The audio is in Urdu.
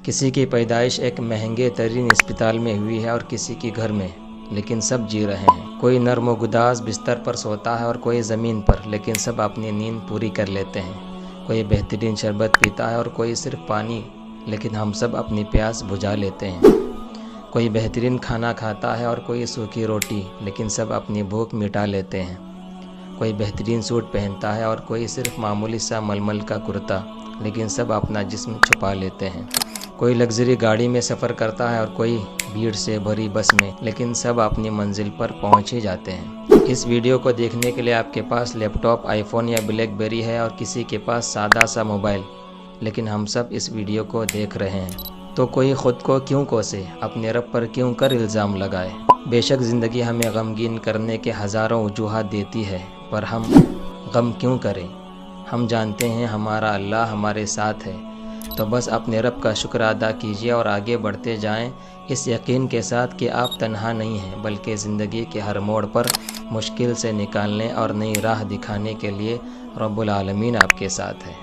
کسی کی پیدائش ایک مہنگے ترین اسپتال میں ہوئی ہے اور کسی کی گھر میں، لیکن سب جی رہے ہیں۔ کوئی نرم و گداز بستر پر سوتا ہے اور کوئی زمین پر، لیکن سب اپنی نیند پوری کر لیتے ہیں۔ کوئی بہترین شربت پیتا ہے اور کوئی صرف پانی، لیکن ہم سب اپنی پیاس بجھا لیتے ہیں۔ کوئی بہترین کھانا کھاتا ہے اور کوئی سوکھی روٹی، لیکن سب اپنی بھوک مٹا لیتے ہیں۔ کوئی بہترین سوٹ پہنتا ہے اور کوئی صرف معمولی سا ململ کا کرتا، لیکن سب اپنا جسم چھپا لیتے ہیں۔ کوئی لگژری گاڑی میں سفر کرتا ہے اور کوئی بھیڑ سے بھری بس میں، لیکن سب اپنی منزل پر پہنچ ہی جاتے ہیں۔ اس ویڈیو کو دیکھنے کے لیے آپ کے پاس لیپ ٹاپ، آئی فون یا بلیک بیری ہے اور کسی کے پاس سادہ سا موبائل، لیکن ہم سب اس ویڈیو کو دیکھ رہے ہیں۔ تو کوئی خود کو کیوں کوسے، اپنے رب پر کیوں کر الزام لگائے؟ بے شک زندگی ہمیں غمگین کرنے کے ہزاروں وجوہات دیتی ہے، پر ہم غم کیوں کریں؟ ہم جانتے ہیں ہمارا اللہ ہمارے ساتھ ہے، تو بس اپنے رب کا شکر ادا کیجیے اور آگے بڑھتے جائیں، اس یقین کے ساتھ کہ آپ تنہا نہیں ہیں، بلکہ زندگی کے ہر موڑ پر مشکل سے نکالنے اور نئی راہ دکھانے کے لیے رب العالمین آپ کے ساتھ ہے۔